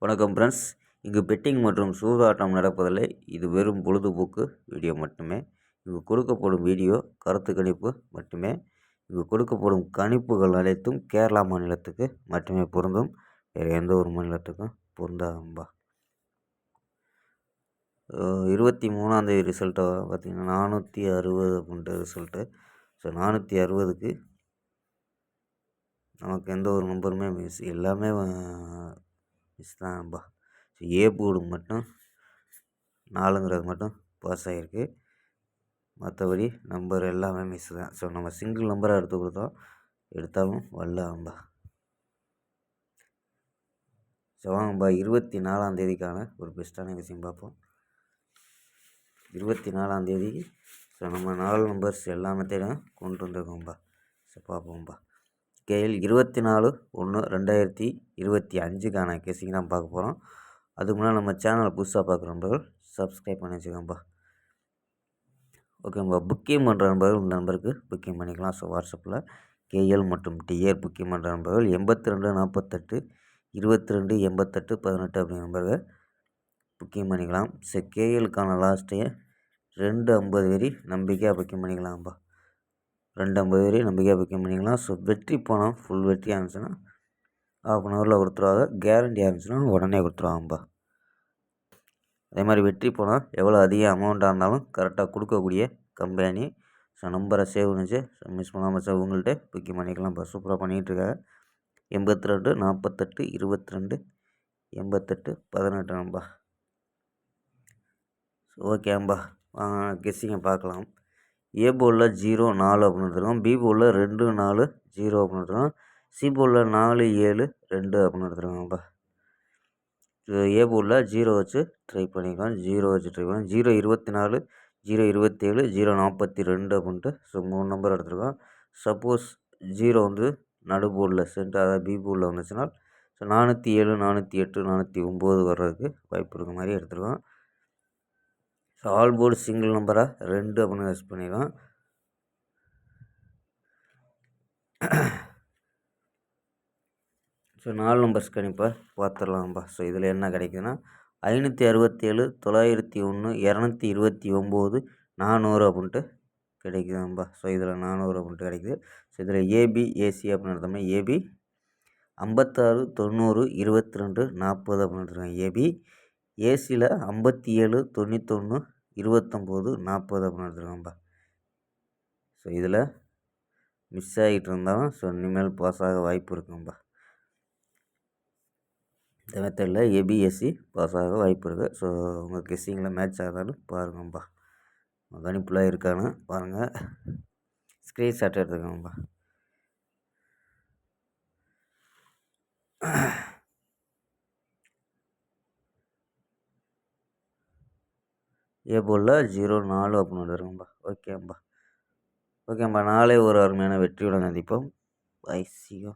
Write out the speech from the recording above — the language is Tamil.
வணக்கம் ஃப்ரெண்ட்ஸ். இங்கு பெட்டிங் மற்றும் சூதாட்டம் நடப்பதில்லை. இது வெறும் பொழுதுபோக்கு வீடியோ மட்டுமே. இங்கு கொடுக்கப்படும் வீடியோ கருத்து கணிப்பு மட்டுமே. இங்கு கொடுக்கப்படும் கணிப்புகள் அனைத்தும் கேரளா மாநிலத்துக்கு மட்டுமே பொருந்தும். வேறு எந்த ஒரு மாநிலத்துக்கும் பொருந்தாம்பா. 23ஆந்தேதி ரிசல்ட்டை பார்த்திங்கன்னா 460 அப்படின்ற ரிசல்ட்டு. ஸோ 460க்கு நமக்கு எந்த ஒரு நம்பருமே மிஸ், எல்லாமே மிஸ் தான்ப்பா. ஸோ ஏ போர்டு மட்டும் 4ங்கிறது மட்டும் பாஸ் ஆகிருக்கு. மற்றபடி நம்பர் எல்லாமே மிஸ் தான். ஸோ நம்ம சிங்கிள் நம்பராக எடுத்து கொடுத்தோம், எடுத்தாலும் வரலம்பா. ஸோ வாங்கப்பா 24ஆந்தேதிக்கான ஒரு பெஸ்ட்டான விஷயம் பார்ப்போம். 24ஆந்தேதி ஸோ நம்ம 4 நம்பர்ஸ் எல்லாமே தேடும் கொண்டு வந்துருக்கோம்பா. ஸோ பார்ப்போம்பா. கேஎல் 24/1/2025க்கான கேசிங் தான் பார்க்க போகிறோம். அதுக்கு முன்னாடி நம்ம சேனலை புதுசாக பார்க்குற நண்பர்கள் சப்ஸ்கிரைப் பண்ணி வச்சுக்கோம்பா. ஓகேம்பா. புக்கிங் பண்ணுற நண்பர்கள் இந்த நம்பருக்கு புக்கிங் பண்ணிக்கலாம். ஸோ வாட்ஸ்அப்பில் கேஎல் மற்றும் டிஆர் புக்கிங் பண்ணுற நண்பர்கள் 82 48 22 88 18 அப்படிங்கிற நம்பர்கள் புக்கிங் பண்ணிக்கலாம். ஸோ கேஎலுக்கான லாஸ்ட்டே 250 வரி நம்பிக்கையாக புக்கிங் பண்ணிக்கலாம்ப்பா. 250 வரை நம்பிக்கையாக புக்கிங் பண்ணிக்கலாம். ஸோ வெற்றி பணம் ஃபுல் வெற்றி ஆனிச்சுன்னா ½ கொடுத்துருவாங்க. கேரண்டி ஆனிச்சுன்னா உடனே கொடுத்துருவாங்கப்பா. அதே மாதிரி வெற்றி பணம் எவ்வளோ அதிக அமௌண்ட்டாக இருந்தாலும் கரெக்டாக கொடுக்கக்கூடிய கம்பெனி. ஸோ நம்பரை சேவ் பண்ணிச்சு மிஸ் பண்ணாமல் சார் உங்கள்கிட்ட புக்கிங் பண்ணிக்கலாம்ப்பா. சூப்பராக பண்ணிகிட்ருக்காங்க. 82 48 22 88 18 நம்பா. ஸோ ஓகேம்பா. கெஸ்ஸிங்கை பார்க்கலாம். ஏ போர்டில் 0 4 அப்படின்னு எடுத்துருக்கோம். பி போர்டில் 2 4 0 அப்படின்னு எடுத்துருக்கோம். சி போர்டில் 4 7 2 அப்படின்னு எடுத்துருக்கோம்ப்பா. ஏ போர்டில் 0 வச்சு ட்ரை பண்ணிக்கலாம். 0 வச்சு ட்ரை பண்ணலாம். 0 24 0 27 0 42 அப்படின்ட்டு ஸோ 3 நம்பர் எடுத்துருக்கோம். சப்போஸ் 0 வந்து நடு போர்டில் சென்டர், அதாவது பி போர்டில் வந்துச்சுன்னா ஸோ 407 408 409 வர்றதுக்கு வாய்ப்பு இருக்க மாதிரி எடுத்துருக்கோம். ஸோ ஆல் போர்டு சிங்கிள் நம்பராக 2 அப்படின்னு யூஸ் பண்ணிக்கலாம். ஸோ 4 நம்பர்ஸ் கணிப்பை பார்த்துடலாம்ப்பா. ஸோ இதில் என்ன கிடைக்குதுன்னா 567 901 229 400 அப்படின்ட்டு கிடைக்குதும்பா. ஸோ இதில் 400 அப்படின்ட்டு கிடைக்குது. ஸோ இதில் ஏபி ஏசி அப்படின்னு எடுத்தோம்னா ஏபி 56 90 22 40 அப்படின்னு எடுத்துருக்காங்க. ஏபி ஏசியில் 57 91 29 40 அப்படின்னு எடுத்துருக்காங்கப்பா. ஸோ இதில் மிஸ் ஆகிட்டு இருந்தாலும் ஸோ இனிமேல் பாஸ் ஆக வாய்ப்பு இருக்கும்பா. இந்த மெத்தடில் ஏபிஎஸ்சி பாஸ் ஆக வாய்ப்பு இருக்குது. ஸோ உங்கள் கெஸ்ஸிங்கில் மேட்ச் ஆகாதாலும் பாருங்கப்பா. கணிப்பில் இருக்கான்னு பாருங்கள். ஸ்க்ரீன்ஷாட் எடுத்துக்கோங்கப்பா. ஏ போர்டில் 0 4 அப்படின்னு வந்துருங்கப்பா. ஓகேம்பா. நாளை ஒரு அருமையான வெற்றியுடன் சந்திப்போம். Bye, see you.